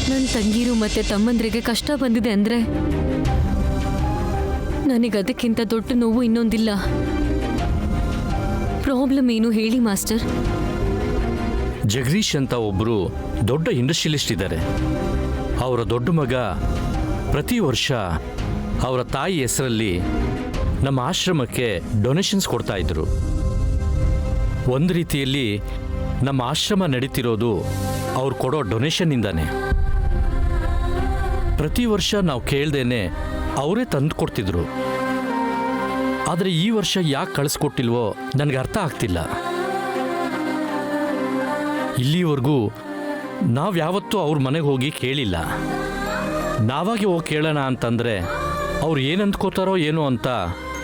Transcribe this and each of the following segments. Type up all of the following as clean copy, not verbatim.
ನನ್ನ ತಂಗಿರು ಮತ್ತೆ ತಮ್ಮಂದ್ರಿಗೆ ಕಷ್ಟ ಬಂದಿದೆ ಅಂದ್ರೆ ನನಗೆ ಅದಕ್ಕಿಂತ ದೊಡ್ಡ ನೋವು ಇನ್ನೊಂದಿಲ್ಲ. ಪ್ರಾಬ್ಲಮ್ ಏನು ಹೇಳಿ ಮಾಸ್ಟರ್? ಜಗದೀಶ್ ಅಂತ ಒಬ್ಬರು ದೊಡ್ಡ ಇಂಡಸ್ಟ್ರಿಯಲಿಸ್ಟ್ ಇದ್ದಾರೆ. ಅವರ ದೊಡ್ಡ ಮಗ ಪ್ರತಿ ವರ್ಷ ಅವರ ತಾಯಿ ಹೆಸರಲ್ಲಿ ನಮ್ಮ ಆಶ್ರಮಕ್ಕೆ ಡೊನೇಷನ್ಸ್ ಕೊಡ್ತಾ ಇದ್ರು. ಒಂದು ರೀತಿಯಲ್ಲಿ ನಮ್ಮ ಆಶ್ರಮ ನಡೀತಿರೋದು ಅವ್ರು ಕೊಡೋ ಡೊನೇಷನ್ನಿಂದಾನೆ. ಪ್ರತಿ ವರ್ಷ ನಾವು ಕೇಳ್ದೇನೆ ಅವರೇ ತಂದು ಕೊಡ್ತಿದ್ರು. ಆದರೆ ಈ ವರ್ಷ ಯಾಕೆ ಕಳಿಸ್ಕೊಟ್ಟಿಲ್ವೋ ನನಗೆ ಅರ್ಥ ಆಗ್ತಿಲ್ಲ. ಇಲ್ಲಿವರೆಗೂ ನಾವು ಯಾವತ್ತೂ ಅವ್ರ ಮನೆಗೆ ಹೋಗಿ ಕೇಳಿಲ್ಲ. ನಾವಾಗೆ ಹೋಗಿ ಕೇಳೋಣ ಅಂತಂದರೆ ಅವ್ರು ಏನಂದ್ಕೋತಾರೋ ಏನೋ ಅಂತ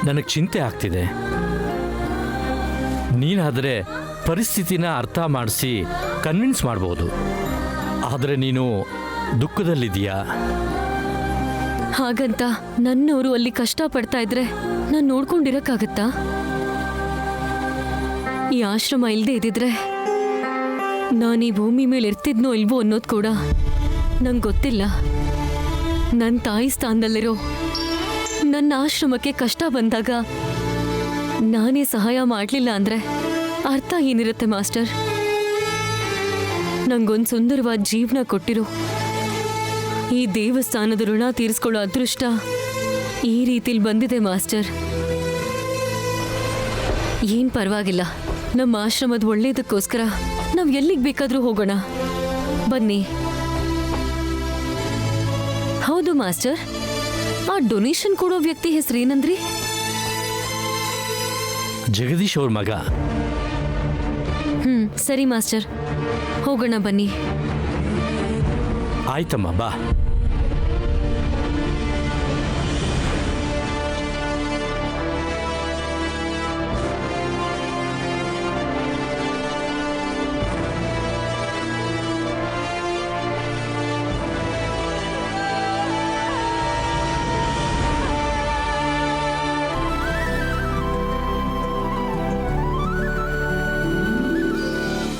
ನನಗೆ ಚಿಂತೆ ಆಗ್ತಿದೆ. ನೀನಾದರೆ ಪರಿಸ್ಥಿತಿನ ಅರ್ಥ ಮಾಡಿಸಿ ಕನ್ವಿನ್ಸ್ ಮಾಡ್ಬೋದು. ಆದರೆ ನೀನು ದುಃಖದಲ್ಲಿದೆಯಾ. ಹಾಗಂತ ನನ್ನವರು ಅಲ್ಲಿ ಕಷ್ಟ ಪಡ್ತಾ ಇದ್ರೆ ನಾನು ನೋಡ್ಕೊಂಡಿರಕ್ಕಾಗತ್ತಾ? ಈ ಆಶ್ರಮ ಇಲ್ಲದೆ ಇದ್ದಿದ್ರೆ ನಾನು ಈ ಭೂಮಿ ಮೇಲೆ ಇರ್ತಿದ್ನೋ ಇಲ್ವೋ ಅನ್ನೋದು ಕೂಡ ನಂಗೆ ಗೊತ್ತಿಲ್ಲ. ನನ್ನ ತಾಯಿ ಸ್ಥಾನದಲ್ಲಿರೋ ನನ್ನ ಆಶ್ರಮಕ್ಕೆ ಕಷ್ಟ ಬಂದಾಗ ನಾನೇ ಸಹಾಯ ಮಾಡಲಿಲ್ಲ ಅಂದರೆ ಅರ್ಥ ಏನಿರುತ್ತೆ ಮಾಸ್ಟರ್? ನಂಗೊಂದು ಸುಂದರವಾದ ಜೀವನ ಕೊಟ್ಟಿರೋ ಈ ದೇವಸ್ಥಾನದ ಋಣ ತೀರಿಸ್ಕೊಳ್ಳೋ ಅದೃಷ್ಟ ಈ ರೀತಿಲಿ ಬಂದಿದೆ ಮಾಸ್ಟರ್. ಏನ್ ಪರವಾಗಿಲ್ಲ, ನಮ್ಮ ಆಶ್ರಮದ ಒಳ್ಳೇದಕ್ಕೋಸ್ಕರ ನಾವು ಎಲ್ಲಿಗೆ ಬೇಕಾದರೂ ಹೋಗೋಣ. ಬನ್ನಿ. ಹೌದು ಮಾಸ್ಟರ್, ಆ ಡೊನೇಷನ್ ಕೊಡೋ ವ್ಯಕ್ತಿ ಹೆಸರೇನಂದ್ರಿ? ಜಗದೀಶ್ ಅವ್ರ ಮಗ. ಸರಿ ಮಾಸ್ಟರ್, ಹೋಗೋಣ ಬನ್ನಿ. ಆಯ್ತಮ್ಮ, ಬಾ.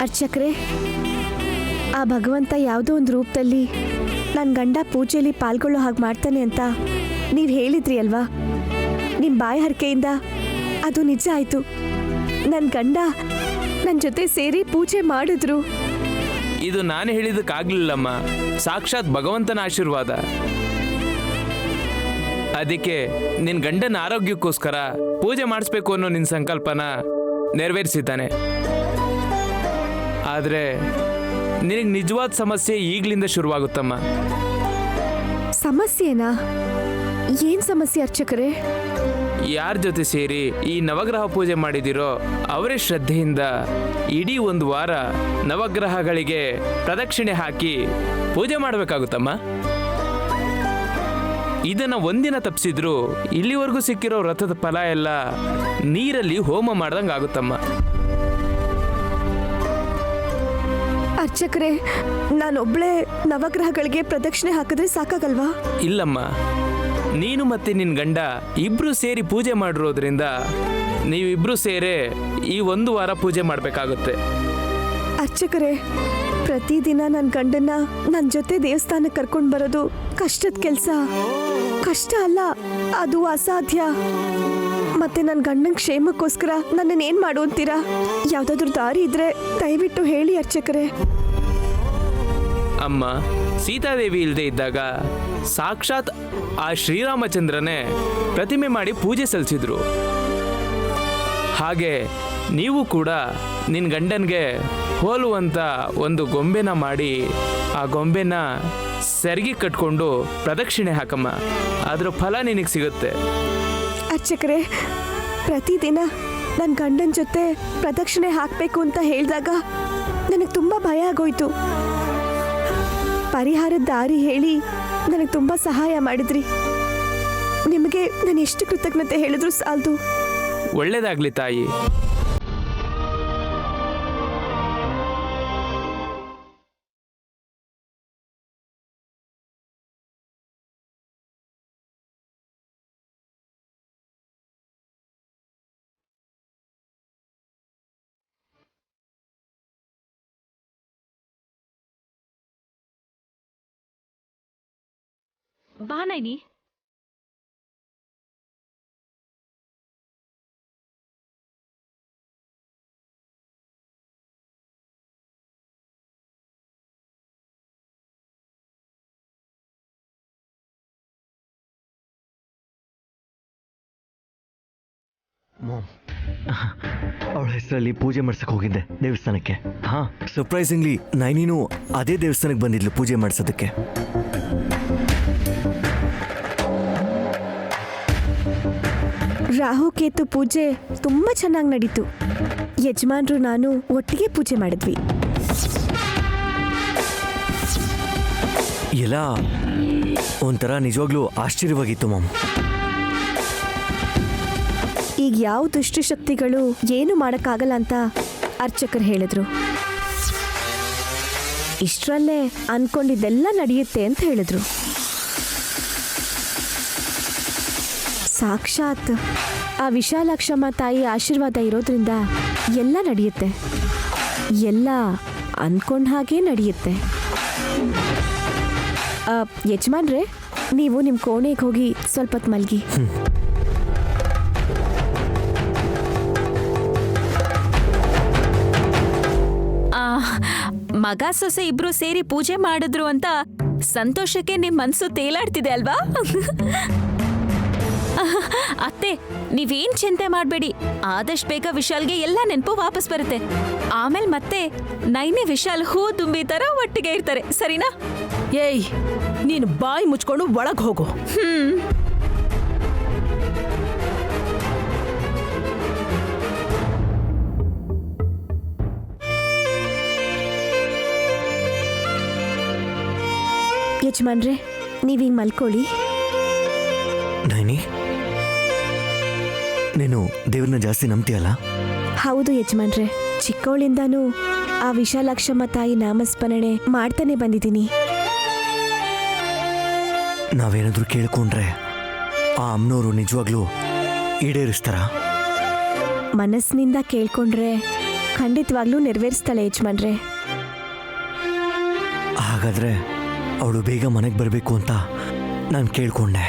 ಅರ್ಚಕ್ರೆ, ಆ ಭಗವಂತ ಯಾವುದೋ ಒಂದು ರೂಪದಲ್ಲಿ ನನ್ನ ಗಂಡ ಪೂಜೆಯಲ್ಲಿ ಪಾಲ್ಗೊಳ್ಳೋ ಹಾಗೆ ಮಾಡ್ತಾನೆ ಅಂತ ನೀವು ಹೇಳಿದ್ರಿ ಅಲ್ವಾ? ನಿಮ್ಮ ಬಾಯಿ ಹರಕೆಯಿಂದ ಅದು ನಿಜ ಆಯಿತು. ನನ್ನ ಗಂಡ ನನ್ನ ಜೊತೆ ಸೇರಿ ಪೂಜೆ ಮಾಡಿದ್ರು. ಇದು ನಾನು ಹೇಳಿದಕ್ಕಾಗ್ಲಿಲ್ಲಮ್ಮ, ಸಾಕ್ಷಾತ್ ಭಗವಂತನ ಆಶೀರ್ವಾದ. ಅದಕ್ಕೆ ನಿನ್ನ ಗಂಡನ ಆರೋಗ್ಯಕ್ಕೋಸ್ಕರ ಪೂಜೆ ಮಾಡಿಸ್ಬೇಕು ಅನ್ನೋ ನಿನ್ನ ಸಂಕಲ್ಪನ ನೆರವೇರಿಸಿದ್ದಾನೆ. ಆದರೆ ನಿನಗೆ ನಿಜವಾದ ಸಮಸ್ಯೆ ಈಗಲಿಂದ ಶುರುವಾಗುತ್ತಮ್ಮ. ಸಮಸ್ಯೆನಾ? ಏನು ಸಮಸ್ಯೆ ಅರ್ಚಕರೇ? ಯಾರ ಜೊತೆ ಸೇರಿ ಈ ನವಗ್ರಹ ಪೂಜೆ ಮಾಡಿದಿರೋ ಅವರೇ ಶ್ರದ್ಧೆಯಿಂದ ಇಡೀ ಒಂದು ವಾರ ನವಗ್ರಹಗಳಿಗೆ ಪ್ರದಕ್ಷಿಣೆ ಹಾಕಿ ಪೂಜೆ ಮಾಡಬೇಕಾಗುತ್ತಮ್ಮ. ಇದನ್ನ ಒಂದಿನ ತಪ್ಪಿಸಿದ್ರು ಇಲ್ಲಿವರೆಗೂ ಸಿಕ್ಕಿರೋ ವ್ರತದ ಫಲ ಎಲ್ಲ ನೀರಲ್ಲಿ ಹೋಮ ಮಾಡ್ದಂಗೆ ಆಗುತ್ತಮ್ಮ. ಅರ್ಚಕರೇ, ನಾನೊಬ್ಳೆ ನವಗ್ರಹಗಳಿಗೆ ಪ್ರದಕ್ಷಿಣೆ ಹಾಕಿದ್ರೆ ಸಾಕಾಗಲ್ವಾ? ಇಲ್ಲಮ್ಮ, ನೀನು ಮತ್ತೆ ನಿನ್ನ ಗಂಡ ಇಬ್ರು ಸೇರಿ ಪೂಜೆ ಮಾಡಿರೋದ್ರಿಂದ ನೀವಿಬ್ರು ಸೇರೇ ಈ ಒಂದು ವಾರ ಪೂಜೆ ಮಾಡಬೇಕಾಗುತ್ತೆ. ಅರ್ಚಕರೇ, ಪ್ರತಿದಿನ ನನ್ನ ಗಂಡನ್ನ ನನ್ನ ಜೊತೆ ದೇವಸ್ಥಾನಕ್ಕೆ ಕರ್ಕೊಂಡು ಬರೋದು ಕಷ್ಟದ ಕೆಲಸ. ಕಷ್ಟ ಅಲ್ಲ, ಅದು ಅಸಾಧ್ಯ. ಮತ್ತೆ ನನ್ನ ಗಂಡನ ಕ್ಷೇಮಕ್ಕೋಸ್ಕರ ನನ್ನನ್ನೇನು ಮಾಡು ಅಂತೀರಾ? ಯಾವುದಾದ್ರೂ ದಾರಿ ಇದ್ರೆ ದಯವಿಟ್ಟು ಹೇಳಿ ಅರ್ಚಕರೇ. ಅಮ್ಮ, ಸೀತಾದೇವಿ ಇಲ್ಲದೆ ಇದ್ದಾಗ ಸಾಕ್ಷಾತ್ ಆ ಶ್ರೀರಾಮಚಂದ್ರನೇ ಪ್ರತಿಮೆ ಮಾಡಿ ಪೂಜೆ ಸಲ್ಲಿಸಿದ್ರು. ಹಾಗೆ ನೀವು ಕೂಡ ನಿನ್ನ ಗಂಡನಿಗೆ ಹೋಲುವಂಥ ಒಂದು ಗೊಂಬೆನ ಮಾಡಿ ಆ ಗೊಂಬೆನ ಸೆರಗಿ ಕಟ್ಕೊಂಡು ಪ್ರದಕ್ಷಿಣೆ ಹಾಕಮ್ಮ. ಅದರ ಫಲ ನಿನಗೆ ಸಿಗುತ್ತೆ. ಅರ್ಚಕರೇ, ಪ್ರತಿದಿನ ನನ್ನ ಗಂಡನ ಜೊತೆ ಪ್ರದಕ್ಷಿಣೆ ಹಾಕಬೇಕು ಅಂತ ಹೇಳಿದಾಗ ನನಗೆ ತುಂಬ ಭಯ ಆಗೋಯ್ತು. ಪರಿಹಾರದ ದಾರಿ ಹೇಳಿ ನನಗೆ ತುಂಬ ಸಹಾಯ ಮಾಡಿದ್ರಿ. ನಿಮಗೆ ನಾನು ಎಷ್ಟು ಕೃತಜ್ಞತೆ ಹೇಳಿದ್ರು ಸಾಲದು. ಒಳ್ಳೇದಾಗ್ಲಿ ತಾಯಿ. ಬಾ ನೈನಿ. ಮಾಮ್, ಅವಳ ಹೆಸರಲ್ಲಿ ಪೂಜೆ ಮಾಡ್ಸಕ್ಕೆ ಹೋಗಿದ್ದೆ ದೇವಸ್ಥಾನಕ್ಕೆ. ಹಾಂ, ಸರ್ಪ್ರೈಸಿಂಗ್ಲಿ ನೈನಿನೂ ಅದೇ ದೇವಸ್ಥಾನಕ್ಕೆ ಬಂದಿದ್ಲು ಪೂಜೆ ಮಾಡಿಸೋದಕ್ಕೆ. ರಾಹುಕೇತು ಪೂಜೆ ತುಂಬ ಚೆನ್ನಾಗಿ ನಡೀತು. ಯಜಮಾನ್ರು ನಾನು ಒಟ್ಟಿಗೆ ಪೂಜೆ ಮಾಡಿದ್ವಿ. ಎಲ್ಲ ಒಂಥರ ನಿಜವಾಗ್ಲೂ ಆಶ್ಚರ್ಯವಾಗಿತ್ತು ಮಾಮ್. ಈಗ ಯಾವ ದುಷ್ಟಶಕ್ತಿಗಳು ಏನು ಮಾಡೋಕ್ಕಾಗಲ್ಲ ಅಂತ ಅರ್ಚಕರು ಹೇಳಿದ್ರು. ಇಷ್ಟರಲ್ಲೇ ಅನ್ಕೊಂಡಿದ್ದೆಲ್ಲ ನಡೆಯುತ್ತೆ ಅಂತ ಹೇಳಿದ್ರು. ಸಾಕ್ಷಾತ್ ಆ ವಿಶಾಲಾಕ್ಷಮ್ಮ ತಾಯಿ ಆಶೀರ್ವಾದ ಇರೋದ್ರಿಂದ ಎಲ್ಲ ನಡೆಯುತ್ತೆ. ಎಲ್ಲ ಅನ್ಕೊಂಡ ಹಾಗೆ ನಡೆಯುತ್ತೆ. ಯಜಮಾನ್ರೆ, ನೀವು ನಿಮ್ಮ ಕೋಣೆಗೆ ಹೋಗಿ ಸ್ವಲ್ಪ ಹೊತ್ತು ಮಲಗಿ. ಮಗ ಸೊಸೆ ಇಬ್ರು ಸೇರಿ ಪೂಜೆ ಮಾಡಿದ್ರು ಅಂತ ಸಂತೋಷಕ್ಕೆ ನಿಮ್ ಮನ್ಸು ತೇಲಾಡ್ತಿದೆ ಅಲ್ವಾ? ಅತ್ತೆ, ನೀವೇನ್ ಚಿಂತೆ ಮಾಡ್ಬೇಡಿ. ಆದಷ್ಟು ಬೇಗ ವಿಶಾಲ್ಗೆ ಎಲ್ಲ ನೆನಪು ವಾಪಸ್ ಬರುತ್ತೆ. ಆಮೇಲೆ ಮತ್ತೆ ನೈನಿ ವಿಶಾಲ್ ಹೂ ತುಂಬಿ ತರ ಒಟ್ಟಿಗೆ ಇರ್ತಾರೆ, ಸರಿನಾ? ಏಯ್, ನೀನು ಬಾಯಿ ಮುಚ್ಕೊಂಡು ಒಳಗ್ ಹೋಗು. ಯಜಮಾನ್ರೆ, ನೀವೀಗ ಮಲ್ಕೊಳ್ಳಿ. ನೈನಿ, ನೀನು ದೇವ್ರನ್ನ ಜಾಸ್ತಿ ನಂಬ್ತೀಯಲ್ಲ? ಹೌದು ಯಜಮಾನ್ರೆ, ಚಿಕ್ಕವಳಿಂದಾನೂ ಆ ವಿಶಾಲಾಕ್ಷಮ್ಮ ತಾಯಿ ನಾಮಸ್ಮರಣೆ ಮಾಡ್ತಾನೆ ಬಂದಿದ್ದೀನಿ. ನಾವೇನಾದ್ರೂ ಕೇಳ್ಕೊಂಡ್ರೆ ಆ ಅಮ್ಮನವರು ನಿಜವಾಗ್ಲೂ ಈಡೇರಿಸ್ತಾರ? ಮನಸ್ಸಿನಿಂದ ಕೇಳ್ಕೊಂಡ್ರೆ ಖಂಡಿತವಾಗ್ಲೂ ನೆರವೇರಿಸ್ತಾಳೆ ಯಜಮಾನ್ರೆ. ಹಾಗಾದ್ರೆ ಅವಳು ಬೇಗ ಮನೆಗೆ ಬರಬೇಕು ಅಂತ ನಾನು ಕೇಳ್ಕೊಂಡೆ.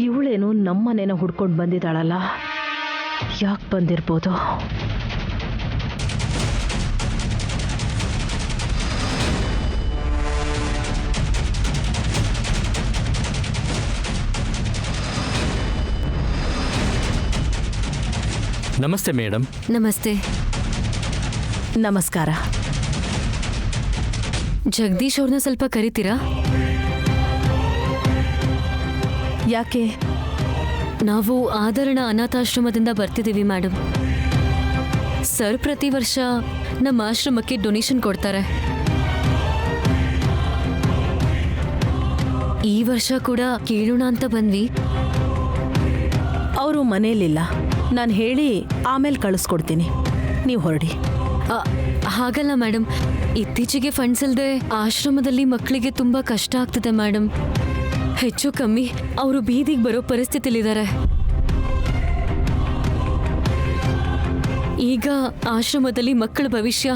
ಇವಳೇನು ನಮ್ಮನೇನ ಹುಡ್ಕೊಂಡು ಬಂದಿದ್ದಾಳಲ್ಲ, ಯಾಕೆ ಬಂದಿರ್ಬೋದು? ನಮಸ್ತೆ ಮೇಡಮ್. ನಮಸ್ತೆ. ನಮಸ್ಕಾರ. ಜಗದೀಶ್ ಅವ್ರನ್ನ ಸ್ವಲ್ಪ ಕರಿತೀರಾ? ಯಾಕೆ? ನಾವು ಆದರಣ ಅನಾಥಾಶ್ರಮದಿಂದ ಬರ್ತಿದ್ದೀವಿ ಮೇಡಮ್. ಸರ್ ಪ್ರತಿ ವರ್ಷ ನಮ್ಮ ಆಶ್ರಮಕ್ಕೆ ಡೊನೇಷನ್ ಕೊಡ್ತಾರೆ. ಈ ವರ್ಷ ಕೂಡ ಕೇಳೋಣ ಅಂತ ಬಂದ್ವಿ. ಅವರು ಮನೇಲಿಲ್ಲ, ನಾನು ಹೇಳಿ ಆಮೇಲೆ ಕಳಿಸ್ಕೊಡ್ತೀನಿ, ನೀವು ಹೊರಡಿ. ಹಾಗಲ್ಲ ಮೇಡಮ್, ಇತ್ತೀಚೆಗೆ ಫಂಡ್ಸ್ ಇಲ್ಲದೆ ಆಶ್ರಮದಲ್ಲಿ ಮಕ್ಕಳಿಗೆ ತುಂಬಾ ಕಷ್ಟ ಆಗ್ತಿದೆ ಮೇಡಮ್. ಹೆಚ್ಚು ಕಮ್ಮಿ ಅವರು ಬೀದಿಗೆ ಬರೋ ಪರಿಸ್ಥಿತಿಲಿದ್ದಾರೆ. ಈಗ ಆಶ್ರಮದಲ್ಲಿ ಮಕ್ಕಳ ಭವಿಷ್ಯ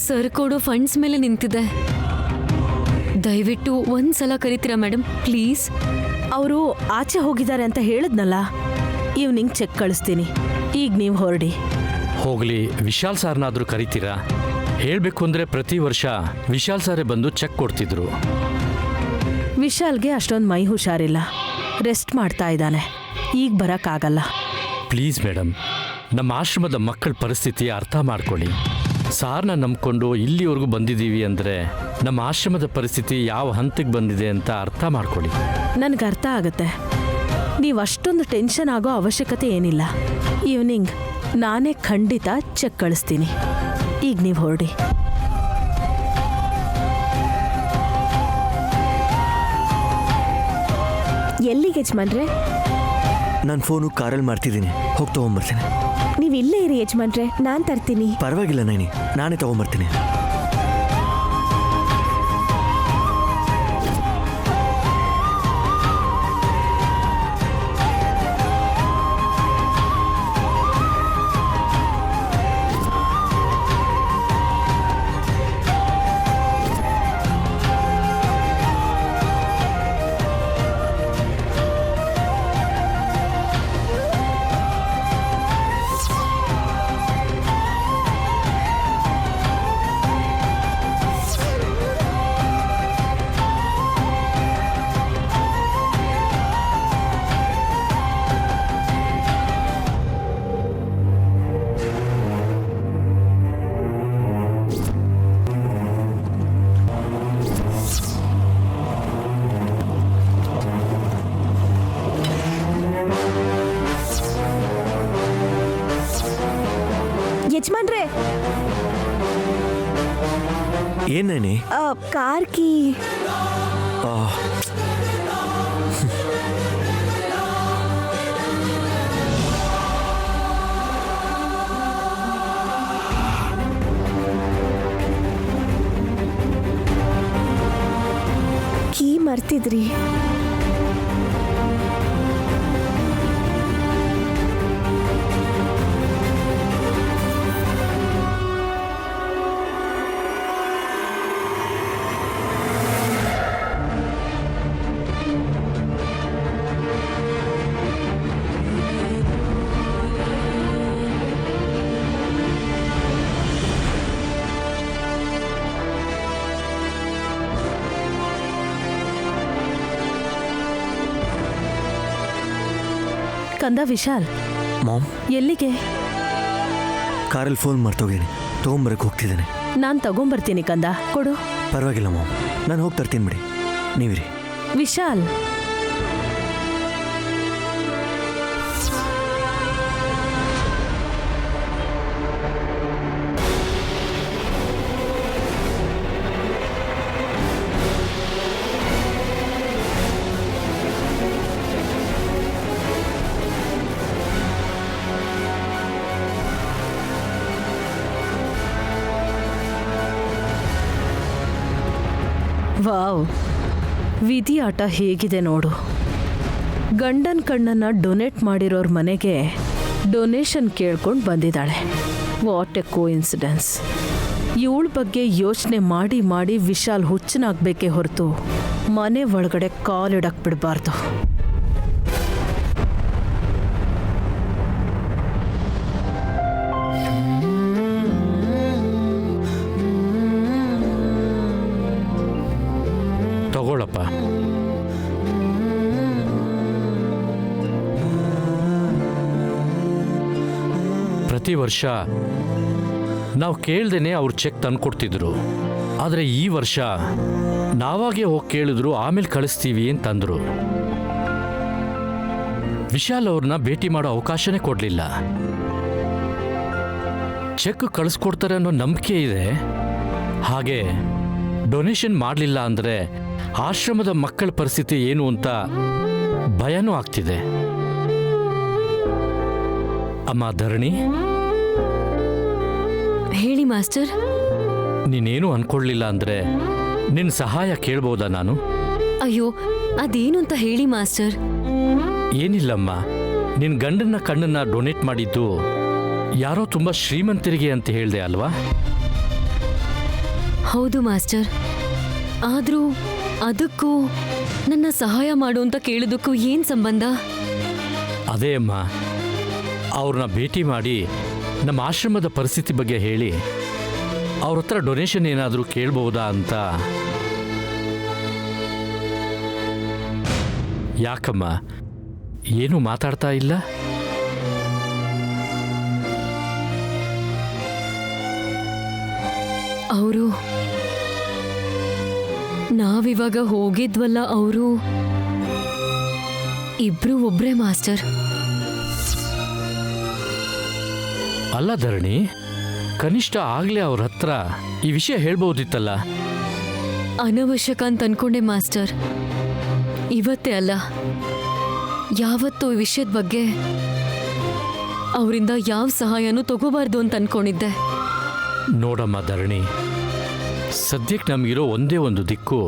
ಸರ್ ಕೊಡೋ ಫಂಡ್ಸ್ ಮೇಲೆ ನಿಂತಿದೆ. ದಯವಿಟ್ಟು ಒಂದ್ಸಲ ಕರಿತೀರಾ ಮೇಡಮ್, ಪ್ಲೀಸ್? ಅವರು ಆಚೆ ಹೋಗಿದ್ದಾರೆ ಅಂತ ಹೇಳಿದ್ನಲ್ಲ, ಈವ್ನಿಂಗ್ ಚೆಕ್ ಕಳಿಸ್ತೀನಿ. ಈಗ ನೀವು ಹೊರಡಿ. ಹೋಗ್ಲಿ, ವಿಶಾಲ್ ಸಾರ್ನಾದ್ರೂ ಕರಿತೀರಾ? ಹೇಳ್ಬೇಕು ಅಂದ್ರೆ ಪ್ರತಿ ವರ್ಷ ವಿಶಾಲ್ ಸಾರೇ ಬಂದು ಚೆಕ್ ಕೊಡ್ತಿದ್ರು. ವಿಶಾಲ್ಗೆ ಅಷ್ಟೊಂದು ಮೈ ಹುಷಾರಿಲ್ಲ, ರೆಸ್ಟ್ ಮಾಡ್ತಾ ಇದ್ದಾನೆ. ಈಗ ಬರೋಕ್ಕಾಗಲ್ಲ. ಪ್ಲೀಸ್ ಮೇಡಮ್, ನಮ್ಮ ಆಶ್ರಮದ ಮಕ್ಕಳ ಪರಿಸ್ಥಿತಿ ಅರ್ಥ ಮಾಡ್ಕೊಳ್ಳಿ. ಸಾರ್ನ ನಂಬ್ಕೊಂಡು ಇಲ್ಲಿವರೆಗೂ ಬಂದಿದ್ದೀವಿ ಅಂದರೆ ನಮ್ಮ ಆಶ್ರಮದ ಪರಿಸ್ಥಿತಿ ಯಾವ ಹಂತಕ್ಕೆ ಬಂದಿದೆ ಅಂತ ಅರ್ಥ ಮಾಡ್ಕೊಳ್ಳಿ. ನನಗೆ ಅರ್ಥ ಆಗುತ್ತೆ. ನೀವು ಅಷ್ಟೊಂದು ಟೆನ್ಷನ್ ಆಗೋ ಅವಶ್ಯಕತೆ ಏನಿಲ್ಲ. ಈವ್ನಿಂಗ್ ನಾನೇ ಖಂಡಿತ ಚೆಕ್ ಕಳಿಸ್ತೀನಿ. ಈಗ ನೀವು ಹೊರಡಿ. ಎಲ್ಲಿಗೆ ಯಜಮಾನ್ರೆ? ನಾನು ಫೋನು ಕಾರಲ್ಲಿ ಮಾಡ್ತಿದ್ದೀನಿ, ಹೋಗಿ ತೊಗೊಂಬರ್ತೀನಿ. ನೀವು ಇಲ್ಲೇ ಇರಿ ಯಜಮಾನ್ರೆ, ನಾನು ತರ್ತೀನಿ. ಪರವಾಗಿಲ್ಲ ನೈನಿ, ನಾನೇ ತೊಗೊಂಬರ್ತೀನಿ. ಯಜಮಾನ್ರೆ, ಏನೇನೆ? Car key. ಕೀ ಮರ್ತಿದ್ರಿ? ಕಂದ ವಿಶಾಲ್, ಮಾಮ್, ಎಲ್ಲಿಗೆ? ಕಾರಲ್ಲಿ ಫೋನ್ ಮರ್ತೋಗೇನೆ, ತೊಗೊಂಬರಕ್ಕೆ ಹೋಗ್ತಿದ್ದೇನೆ. ನಾನು ತಗೊಂಬರ್ತೀನಿ ಕಂದ, ಕೊಡು. ಪರವಾಗಿಲ್ಲ ಮಾಮ್, ನಾನು ಹೋಗಿ ತರ್ತೀನಿ ಬಿಡಿ, ನೀವಿರಿ. ವಿಶಾಲ್, ವಾವ್, ವಿಧಿ ಆಟ ಹೇಗಿದೆ ನೋಡು. ಗಂಡನ ಕಣ್ಣನ್ನು ಡೊನೇಟ್ ಮಾಡಿರೋರ ಮನೆಗೆ ಡೊನೇಷನ್ ಕೇಳ್ಕೊಂಡು ಬಂದಿದ್ದಾಳೆ. What A coincidence. ಇವಳ ಬಗ್ಗೆ ಯೋಚನೆ ಮಾಡಿ ಮಾಡಿ ವಿಶಾಲ್ ಹುಚ್ಚನಾಗಬೇಕೇ ಹೊರತು ಮನೆ ಒಳಗಡೆ ಕಾಲಿಡಕ್ಕೆ ಬಿಡಬಾರ್ದು. ತಗೊಳಪ್ಪ. ಪ್ರತಿ ವರ್ಷ ನಾವು ಕೇಳ್ದೇನೆ ಅವ್ರು ಚೆಕ್ ತಂದ್ಕೊಡ್ತಿದ್ರು. ಆದರೆ ಈ ವರ್ಷ ನಾವಾಗೆ ಹೋಗಿ ಕೇಳಿದ್ರು, ಆಮೇಲೆ ಕಳಿಸ್ತೀವಿ ಅಂತಂದ್ರು. ವಿಶಾಲ್ ಅವ್ರನ್ನ ಭೇಟಿ ಮಾಡೋ ಅವಕಾಶನೇ ಕೊಡಲಿಲ್ಲ. ಚೆಕ್ ಕಳಿಸ್ಕೊಡ್ತಾರೆ ಅನ್ನೋ ನಂಬಿಕೆ ಇದೆ. ಹಾಗೆ ಡೊನೇಷನ್ ಮಾಡಲಿಲ್ಲ ಅಂದರೆ ಆಶ್ರಮದ ಮಕ್ಕಳ ಪರಿಸ್ಥಿತಿ ಏನು ಅಂತ ಭಯನೂ ಆಗ್ತಿದೆ. ಅಮ್ಮ ಧರಣಿ, ಹೇಳಿ ಮಾಸ್ಟರ್. ನೀನೇನು ಅನ್ಕೊಳ್ಳಿಲ್ಲ ಅಂದರೆ ನಿನ್ನ ಸಹಾಯ ಕೇಳ್ಬೋದಾ ನಾನು? ಅಯ್ಯೋ ಅದೇನು ಅಂತ ಹೇಳಿ ಮಾಸ್ಟರ್. ಏನಿಲ್ಲಮ್ಮ, ನಿನ್ನ ಗಂಡನ ಕಣ್ಣನ್ನ ಡೊನೇಟ್ ಮಾಡಿದ್ದು ಯಾರೋ ತುಂಬ ಶ್ರೀಮಂತರಿಗೆ ಅಂತ ಹೇಳಿದೆ ಅಲ್ವಾ? ಹೌದು ಮಾಸ್ಟರ್. ಆದ್ರೂ ಅದಕ್ಕೂ ನನ್ನ ಸಹಾಯ ಮಾಡು ಅಂತ ಕೇಳಿದಕ್ಕೂ ಏನ್ ಸಂಬಂಧ? ಅದೇ ಅಮ್ಮ, ಅವ್ರನ್ನ ಭೇಟಿ ಮಾಡಿ ನಮ್ಮ ಆಶ್ರಮದ ಪರಿಸ್ಥಿತಿ ಬಗ್ಗೆ ಹೇಳಿ ಅವ್ರ ಹತ್ರ ಡೊನೇಷನ್ ಏನಾದರೂ ಕೇಳ್ಬಹುದಾ ಅಂತ. ಯಾಕಮ್ಮ ಏನು ಮಾತಾಡ್ತಾ ಇಲ್ಲ? ಅವರು ನಾವಿವಾಗ ಹೋಗಿದ್ವಲ್ಲ, ಅವರು ಇಬ್ರು ಒಬ್ರೇ ಮಾಸ್ಟರ್. ಅಲ್ಲ ಧರಣಿ, ಕನಿಷ್ಠ ಆಗ್ಲೇ ಅವ್ರ ಹತ್ರ ಈ ವಿಷಯ ಹೇಳ್ಬೋದಿತ್ತಲ್ಲ. ಅನವಶ್ಯಕ ಅಂತ ಅನ್ಕೊಂಡೆ ಮಾಸ್ಟರ್. ಇವತ್ತೇ ಅಲ್ಲ, ಯಾವತ್ತೂ ಈ ವಿಷಯದ ಬಗ್ಗೆ ಅವರಿಂದ ಯಾವ ಸಹಾಯನೂ ತಗೋಬಾರ್ದು ಅಂತ ಅನ್ಕೊಂಡಿದ್ದೆ. ನೋಡಮ್ಮ ಧರಣಿ, ಸದ್ಯಕ್ಕೆ ನಮಗಿರೋ ಒಂದೇ ಒಂದು ದಿಕ್ಕು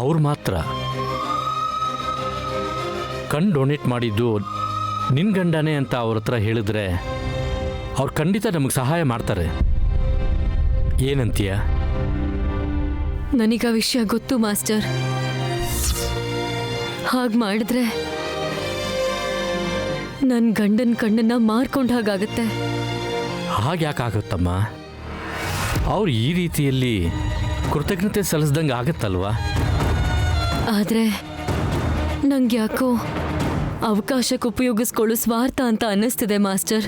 ಅವ್ರು ಮಾತ್ರ. ಕಣ್ ಡೊನೇಟ್ ಮಾಡಿದ್ದು ನಿನ್ನ ಗಂಡನೇ ಅಂತ ಅವ್ರ ಹತ್ರ ಹೇಳಿದ್ರೆ ಅವ್ರು ಖಂಡಿತ ನಮಗೆ ಸಹಾಯ ಮಾಡ್ತಾರೆ. ಏನಂತೀಯ? ನನಗ ವಿಷಯ ಗೊತ್ತು ಮಾಸ್ಟರ್. ಹಾಗೆ ಮಾಡಿದ್ರೆ ನನ್ನ ಗಂಡನ ಕಣ್ಣನ್ನ ಮಾರ್ಕೊಂಡ ಹಾಗಾಗತ್ತೆ. ಹಾಗ್ಯಾಕಾಗುತ್ತಮ್ಮ? ಅವ್ರು ಈ ರೀತಿಯಲ್ಲಿ ಕೃತಜ್ಞತೆ ಸಲ್ಲಿಸ್ದಂಗೆ ಆಗತ್ತಲ್ವಾ? ಆದ್ರೆ ನಂಗೆ ಯಾಕೋ ಅವಕಾಶಕ್ಕೆ ಉಪಯೋಗಿಸ್ಕೊಳ್ಳೋ ಸ್ವಾರ್ಥ ಅಂತ ಅನ್ನಿಸ್ತಿದೆ ಮಾಸ್ಟರ್.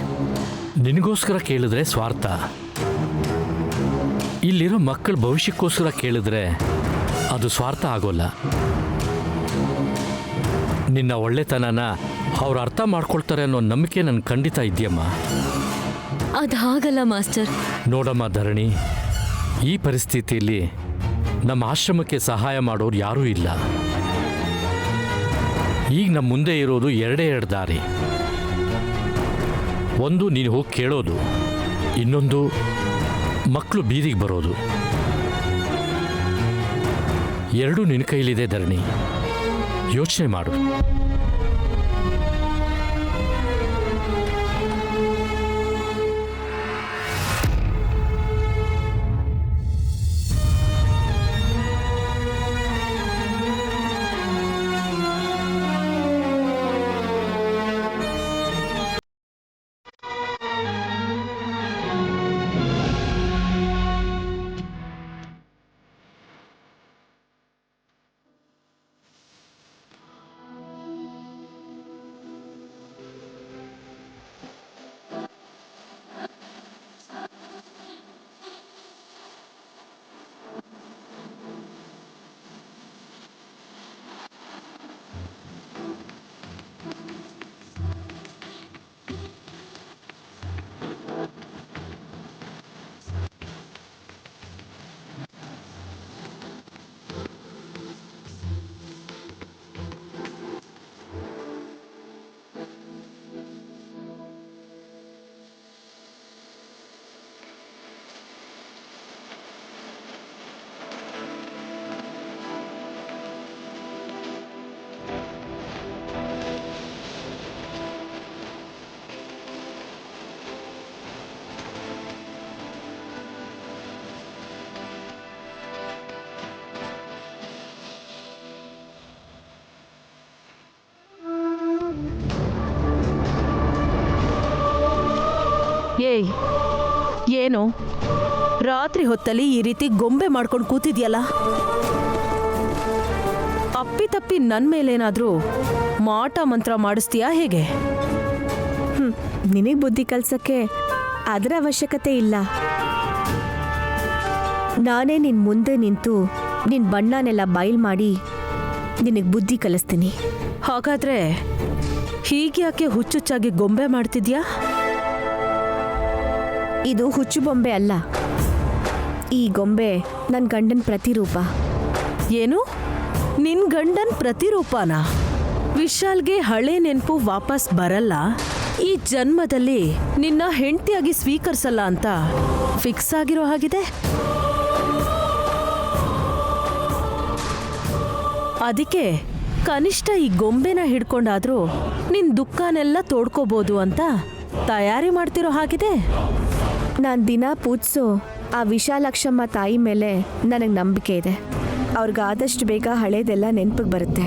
ನಿನಗೋಸ್ಕರ ಕೇಳಿದ್ರೆ ಸ್ವಾರ್ಥ, ಇಲ್ಲಿರೋ ಮಕ್ಕಳ ಭವಿಷ್ಯಕ್ಕೋಸ್ಕರ ಕೇಳಿದ್ರೆ ಅದು ಸ್ವಾರ್ಥ ಆಗೋಲ್ಲ. ನಿನ್ನ ಒಳ್ಳೆತನನ ಅವ್ರು ಅರ್ಥ ಮಾಡ್ಕೊಳ್ತಾರೆ ಅನ್ನೋ ನಂಬಿಕೆ ನನ್ಗೆ ಖಂಡಿತ ಇದೆಯಮ್ಮ. ಅದು ಹಾಗಲ್ಲ ಮಾಸ್ಟರ್. ನೋಡಮ್ಮ ಧರಣಿ, ಈ ಪರಿಸ್ಥಿತಿಯಲ್ಲಿ ನಮ್ಮ ಆಶ್ರಮಕ್ಕೆ ಸಹಾಯ ಮಾಡೋರು ಯಾರೂ ಇಲ್ಲ. ಈಗ ನಮ್ಮ ಮುಂದೆ ಇರೋದು ಎರಡೇ ಎರಡು ದಾರಿ. ಒಂದು ನೀನು ಹೋಗಿ ಕೇಳೋದು, ಇನ್ನೊಂದು ಮಕ್ಕಳು ಬೀದಿಗೆ ಬರೋದು. ಎರಡೂ ನಿನ್ನ ಕೈಲಿದೆ ಧರಣಿ, ಯೋಚನೆ ಮಾಡು. ಏಯ್, ಏನು ರಾತ್ರಿ ಹೊತ್ತಲ್ಲಿ ಈ ರೀತಿ ಗೊಂಬೆ ಮಾಡ್ಕೊಂಡು ಕೂತಿದ್ಯಲ್ಲ? ಅಪ್ಪಿತಪ್ಪಿ ನನ್ನ ಮೇಲೇನಾದ್ರೂ ಮಾಟ ಮಂತ್ರ ಮಾಡಿಸ್ತೀಯಾ ಹೇಗೆ? ನಿನಗೆ ಬುದ್ಧಿ ಕಲ್ಸಕ್ಕೆ ಅದರ ಅವಶ್ಯಕತೆ ಇಲ್ಲ. ನಾನೇ ನಿನ್ನ ಮುಂದೆ ನಿಂತು ನಿನ್ನ ಬಣ್ಣನೆಲ್ಲ ಬಯಲು ಮಾಡಿ ನಿನಗೆ ಬುದ್ಧಿ ಕಲಿಸ್ತೀನಿ. ಹಾಗಾದ್ರೆ ಹೀಗ್ಯಾಕೆ ಹುಚ್ಚುಚ್ಚಾಗಿ ಗೊಂಬೆ ಮಾಡ್ತಿದ್ಯಾ? ಇದು ಹುಚ್ಚು ಬೊಂಬೆ ಅಲ್ಲ. ಈ ಗೊಂಬೆ ನನ್ನ ಗಂಡನ ಪ್ರತಿರೂಪ. ಏನು, ನಿನ್ ಗಂಡನ್ ಪ್ರತಿರೂಪನ? ವಿಶಾಲ್ಗೆ ಹಳೆ ನೆನಪು ವಾಪಸ್ ಬರಲ್ಲ, ಈ ಜನ್ಮದಲ್ಲಿ ನಿನ್ನ ಹೆಂಡತಿಯಾಗಿ ಸ್ವೀಕರಿಸಲ್ಲ ಅಂತ ಫಿಕ್ಸ್ ಆಗಿರೋ ಹಾಗಿದೆ. ಅದಕ್ಕೆ ಕನಿಷ್ಠ ಈ ಗೊಂಬೆನ ಹಿಡ್ಕೊಂಡಾದ್ರೂ ನಿನ್ ದುಃಖನೆಲ್ಲ ತೋಡ್ಕೋಬೋದು ಅಂತ ತಯಾರಿ ಮಾಡ್ತಿರೋ ಹಾಗಿದೆ. ನಾನು ದಿನ ಪೂಜಿಸೋ ಆ ವಿಶಾಲಾಕ್ಷಮ್ಮ ತಾಯಿ ಮೇಲೆ ನನಗೆ ನಂಬಿಕೆ ಇದೆ. ಅವ್ರಿಗಾದಷ್ಟು ಬೇಗ ಹಳೇದೆಲ್ಲ ನೆನಪಿಗೆ ಬರುತ್ತೆ.